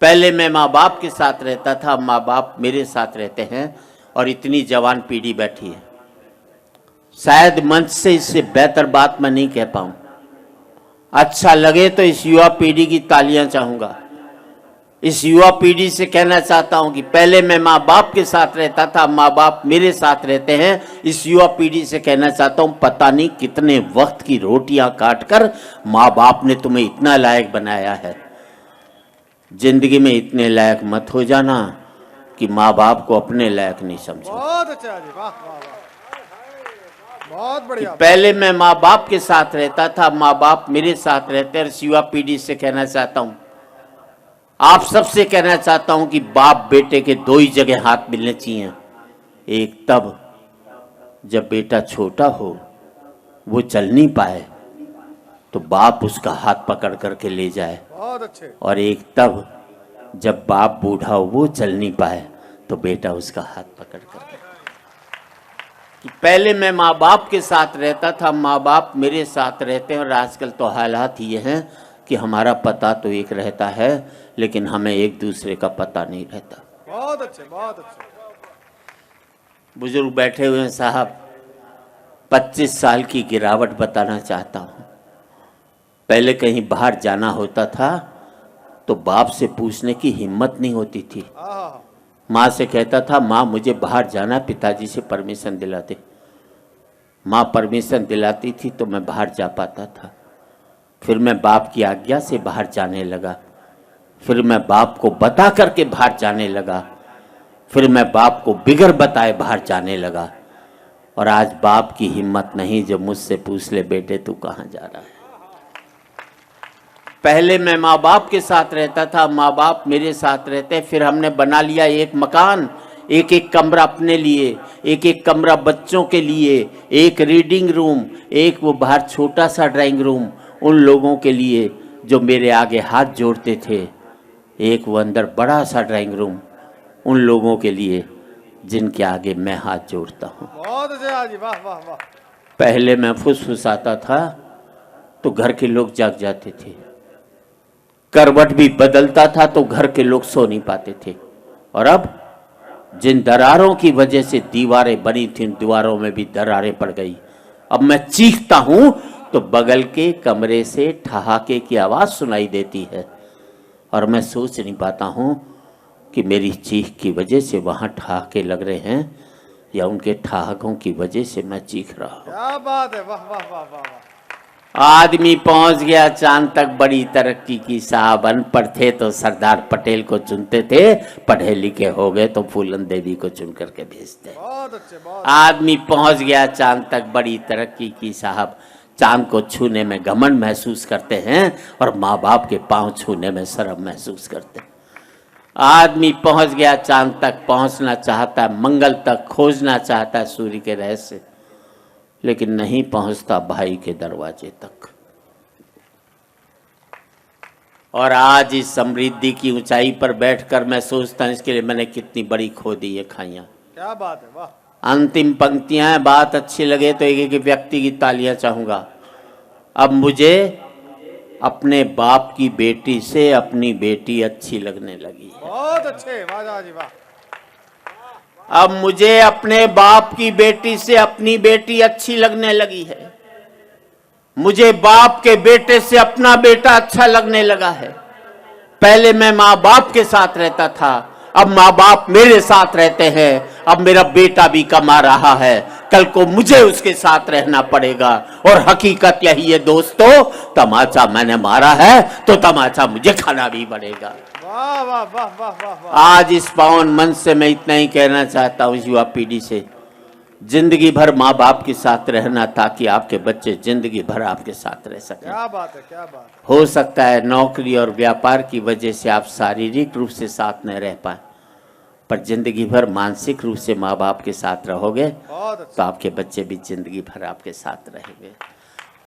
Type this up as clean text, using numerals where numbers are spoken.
पहले मैं माँ बाप के साथ रहता था, अब माँ बाप मेरे साथ रहते हैं और इतनी जवान पीढ़ी बैठी है। शायद मंच से इससे बेहतर बात मैं नहीं कह पाऊँ। अच्छा लगे तो इस युवा पीढ़ी की तालियां चाहूँगा। इस युवा पीढ़ी से कहना चाहता हूं कि पहले मैं माँ बाप के साथ रहता था, माँ बाप मेरे साथ रहते हैं। इस युवा पीढ़ी से कहना चाहता हूं, पता नहीं कितने वक्त की रोटियां काटकर माँ बाप ने तुम्हें इतना लायक बनाया है। जिंदगी में इतने लायक मत हो जाना कि माँ बाप को अपने लायक नहीं समझो। बहुत अच्छा जी, वाह वाह वाह, बहुत बढ़िया। पहले मैं माँ बाप के साथ रहता था, माँ बाप मेरे साथ रहते हैं। इस युवा पीढ़ी से कहना चाहता हूं, आप सबसे कहना चाहता हूं कि बाप बेटे के दो ही जगह हाथ मिलने चाहिए। एक तब जब बेटा छोटा हो, वो चल नहीं पाए तो बाप उसका हाथ पकड़ करके ले जाए। बहुत अच्छे। और एक तब जब बाप बूढ़ा हो, वो चल नहीं पाए तो बेटा उसका हाथ पकड़ कर। कि पहले मैं माँ बाप के साथ रहता था, माँ बाप मेरे साथ रहते हैं। और आजकल तो हालात ये हैं कि हमारा पता तो एक रहता है, लेकिन हमें एक दूसरे का पता नहीं रहता। बहुत अच्छे, बहुत अच्छे। बुजुर्ग बैठे हुए हैं साहब, 25 साल की गिरावट बताना चाहता हूँ। पहले कहीं बाहर जाना होता था तो बाप से पूछने की हिम्मत नहीं होती थी। माँ से कहता था, माँ मुझे बाहर जाना, पिताजी से परमिशन दिला दे। माँ परमिशन दिलाती थी तो मैं बाहर जा पाता था। फिर मैं बाप की आज्ञा से बाहर जाने लगा। फिर मैं बाप को बता करके बाहर जाने लगा। फिर मैं बाप को बिगर बताए बाहर जाने लगा। और आज बाप की हिम्मत नहीं जो मुझसे पूछ ले, बेटे तू कहाँ जा रहा है। पहले मैं माँ बाप के साथ रहता था, माँ बाप मेरे साथ रहते। फिर हमने बना लिया एक मकान, एक एक कमरा अपने लिए, एक एक कमरा बच्चों के लिए, एक रीडिंग रूम, एक वो बाहर छोटा सा ड्राइंग रूम उन लोगों के लिए जो मेरे आगे हाथ जोड़ते थे, एक वो अंदर बड़ा सा ड्राइंग रूम उन लोगों के लिए जिनके आगे मैं हाथ जोड़ता हूँ। बहुत अच्छा जी, वाह वाह वाह। पहले मैं फुसफुसाता था तो घर के लोग जाग जाते थे। करवट भी बदलता था तो घर के लोग सो नहीं पाते थे। और अब जिन दरारों की वजह से दीवारें बनी थी, दीवारों में भी दरारें पड़ गई। अब मैं चीखता हूं तो बगल के कमरे से ठहाके की आवाज सुनाई देती है। और मैं सोच नहीं पाता हूं कि मेरी चीख की वजह से वहां ठहाके लग रहे हैं या उनके ठहाकों की वजह से मैं चीख रहा हूं। क्या बात है, वाह वाह वाह वाह वाह। आदमी पहुंच गया चांद तक, बड़ी तरक्की की साहब। अनपढ़ थे तो सरदार पटेल को चुनते थे, पढ़े लिखे हो गए तो फूलन देवी को चुन करके भेजते। बहुत अच्छे, बहुत। आदमी पहुंच गया चांद तक, बड़ी तरक्की की साहब। चांद को छूने में घमंड महसूस करते हैं और माँ बाप के पांव छूने में शर्म महसूस करते हैं। आदमी पहुंच गया चांद तक, पहुंचना चाहता है, मंगल तक खोजना चाहता है सूर्य के रहस्य, लेकिन नहीं पहुंचता भाई के दरवाजे तक। और आज इस समृद्धि की ऊंचाई पर बैठकर मैं सोचता हूं, इसके लिए मैंने कितनी बड़ी खो दी है खाइयां। क्या बात है, वाह। अंतिम पंक्तियां हैं, बात अच्छी लगे तो एक एक व्यक्ति की तालियां चाहूंगा। अब मुझे अपने बाप की बेटी से अपनी बेटी अच्छी लगने लगी है। बहुत अच्छे, वाह जी वाह। अब मुझे अपने बाप की बेटी से अपनी बेटी अच्छी लगने लगी है। मुझे बाप के बेटे से अपना बेटा अच्छा लगने लगा है। पहले मैं माँ बाप के साथ रहता था, अब माँ बाप मेरे साथ रहते हैं। अब मेरा बेटा भी कमा रहा है, कल को मुझे उसके साथ रहना पड़ेगा। और हकीकत यही है दोस्तों, तमाचा मैंने मारा है तो तमाचा मुझे खाना भी पड़ेगा। वाह वाह वाह वाह वाह वाह। आज इस पावन मंच से मैं इतना ही कहना चाहता हूँ युवा पीढ़ी से, जिंदगी भर माँ बाप के साथ रहना ताकि आपके बच्चे जिंदगी भर आपके साथ रह सकें। क्या बात है, क्या बात। हो सकता है नौकरी और व्यापार की वजह से आप शारीरिक रूप से साथ न रह पाए, पर जिंदगी भर मानसिक रूप से माँ बाप के साथ रहोगे तो आपके बच्चे भी जिंदगी भर आपके साथ रहेंगे।